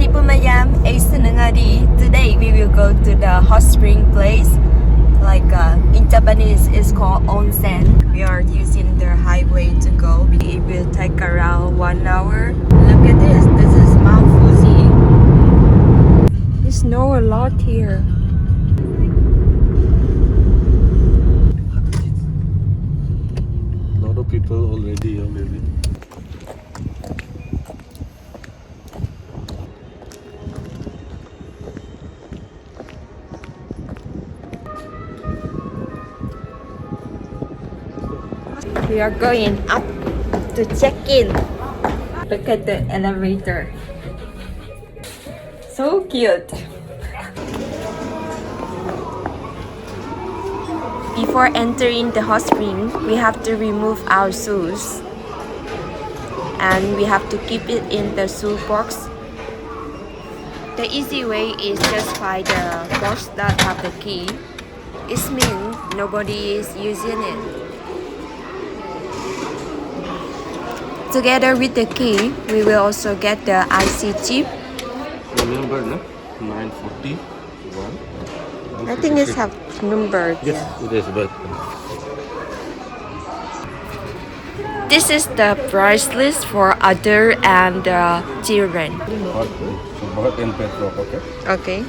di Pumayam, Aisanangadi. Today we will go to the hot spring place. Like in Japanese, it's called onsen. We are using the highway to go. It will take around 1 hour. Look at this. This is Mount Fuji. It snows a lot here. A lot of people already here, maybe. We are going up to check in. Look at the elevator. So cute. Before entering the hot spring, we have to remove our shoes. And we have to keep it in the shoe box. The easy way is just find the box that have the key. It means nobody is using it. Together with the key, we will also get the IC chip. Remember, no? 941. I think it's have number. Yes, it is, but This is the price list for adult and children. Bharat and petrol, okay? Okay.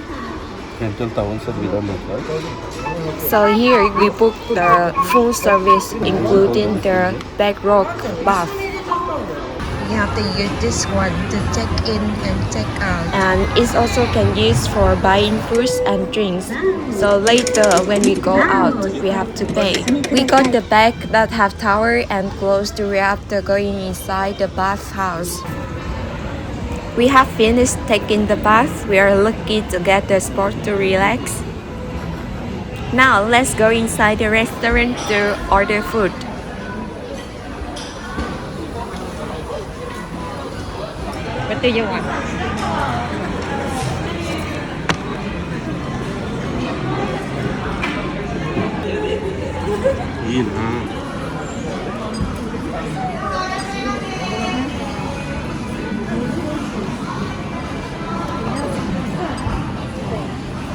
Rental 1,000 without metro. So here we book the full service, including the backrock bath. You have to use this one to check in and check out. And it also can use for buying foods and drinks. So later when we go out, we have to pay. We got the bag that have tower and clothes to wear after going inside the bathhouse. We have finished taking the bath. We are lucky to get the spot to relax. Now let's go inside the restaurant to order food. What do you want?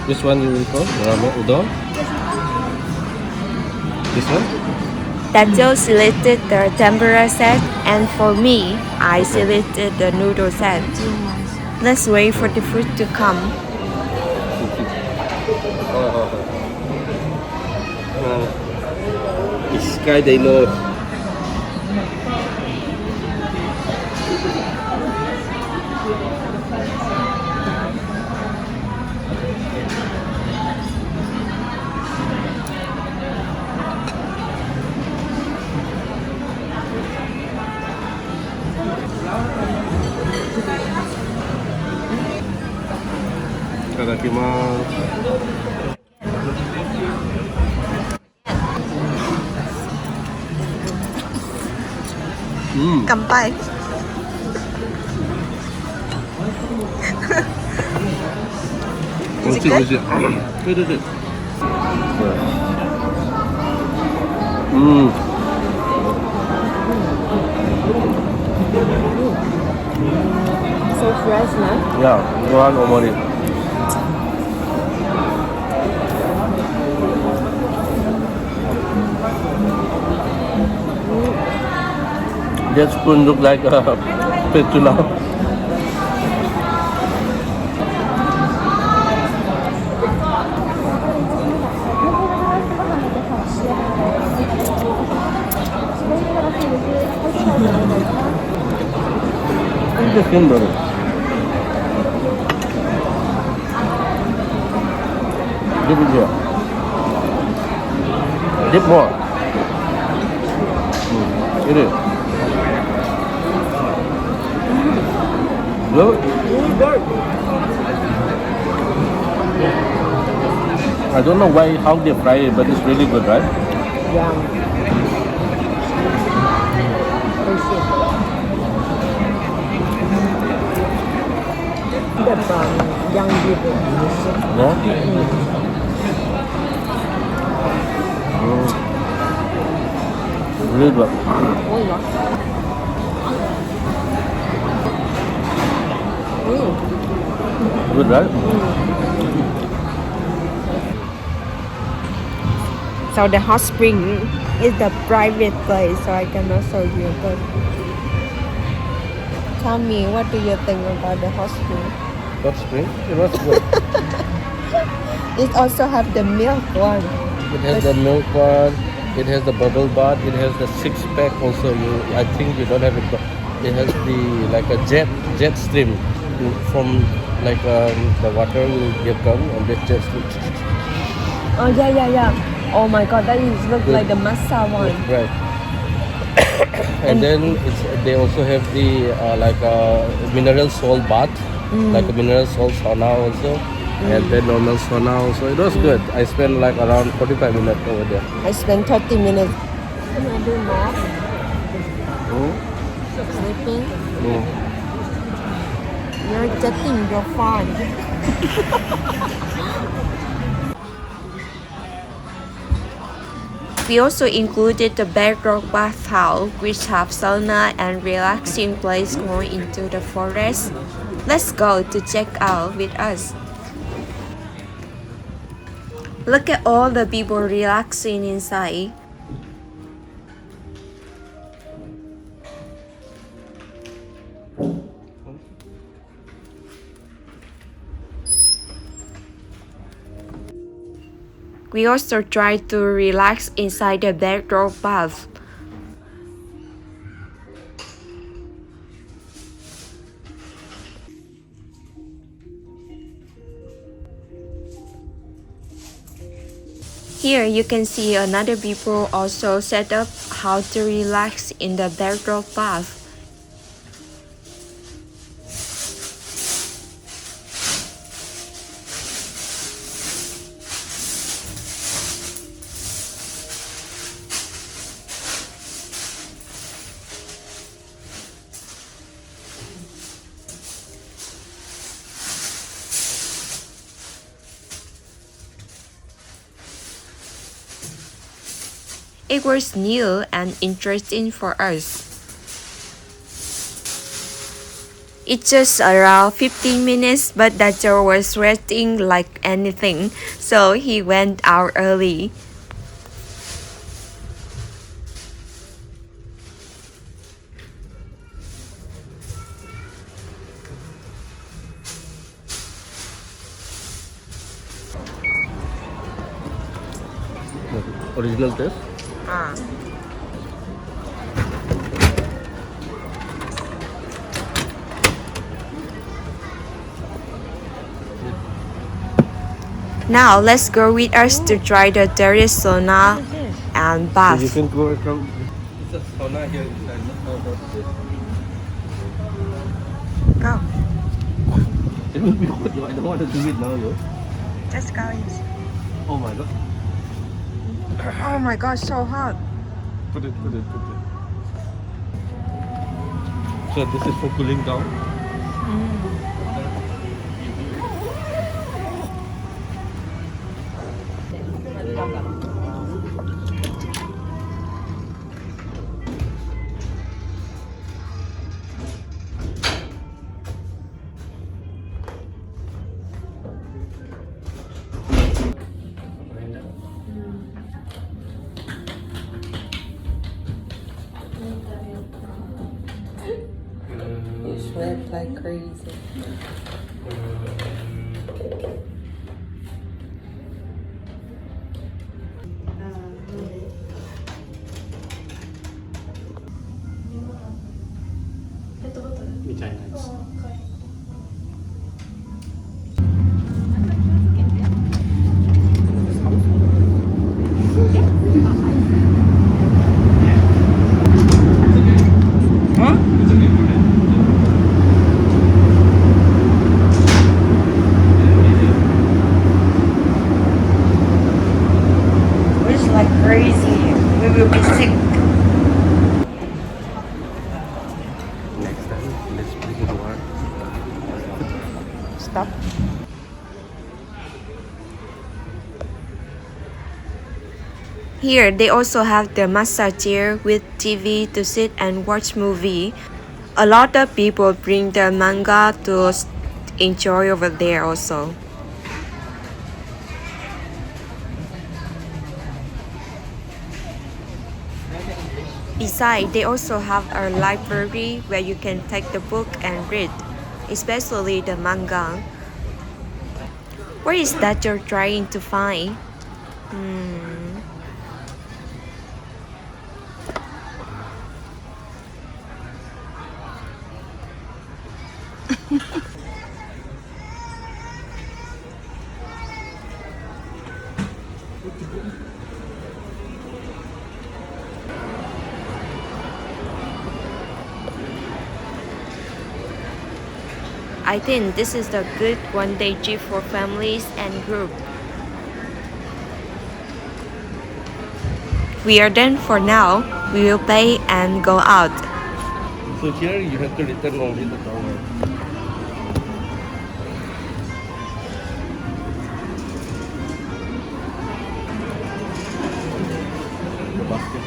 This one you will call ramen udon. This one? Dajo selected the tempura set, and for me, I selected the noodle set. Let's wait for the food to come. This guy they know. Kampai. Is it good? Good. So fresh, no? Yeah, one omori. That spoon look like a spatula. Look at the skin, brother. Dip it here. Dip more. It is. Good? I don't know why how they fry it, but it's really good, right? Yeah. Young people. Yeah? Really good. Good, right? So the hot spring is the private place, so I cannot show you. But tell me, what do you think about the hot spring? Hot spring? It was good. It also have the milk one. It has the milk one. It has the bubble bath. It has the six pack also. I think you don't have it, but it has the like a jet stream from like the water will get come and this jet stream. Oh yeah. Oh my god, that is look Good. like the massa one. Right. And then they also have the like a mineral salt bath, like a mineral salt sauna also, and then normal sauna also. It was good. I spent like around 45 minutes over there. I spent 30 minutes. Can I do more? Mm. Sleeping? Mm. You're jetting your fun. We also included the bedrock bathhouse, which have sauna and relaxing place going into the forest. Let's go to check out with us. Look at all the people relaxing inside. We also try to relax inside the bedrock bath. Here you can see another people also set up how to relax in the bedrock bath. It was new and interesting for us. It's just around 15 minutes, but Dacho was sweating like anything, so he went out early. Original taste. Now let's go with us to try the terrace sauna and So bath. you can go from. It's a sauna here inside. Go. It will be hot. I don't want to do it now, yo. Just go. Oh my god. Oh my god, so hot. Put it. So this is for cooling down. You sweat like crazy. It's like crazy. We will be sick. Next time, let's bring it water. Stop. Here they also have the massage chair with TV to sit and watch movie. A lot of people bring their manga to enjoy over there also. Besides, they also have a library where you can take the book and read, especially the manga. What is that you're trying to find? I think this is a good one-day trip for families and group. We are done for now. We will pay and go out. So here you have to return only the towel. The basket.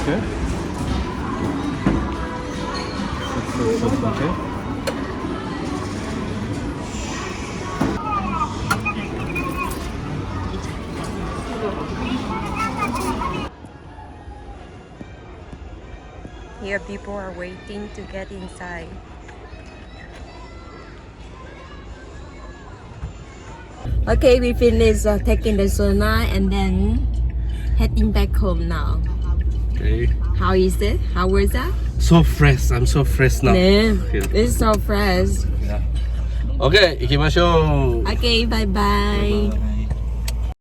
Okay. Okay. Here people are waiting to get inside. Okay, we finished taking the sauna and then heading back home now. Okay. How is it? How was that? So fresh. I'm so fresh now. 네, Feel. it's so fresh. Yeah. Okay, 行きましょう. Okay, bye bye.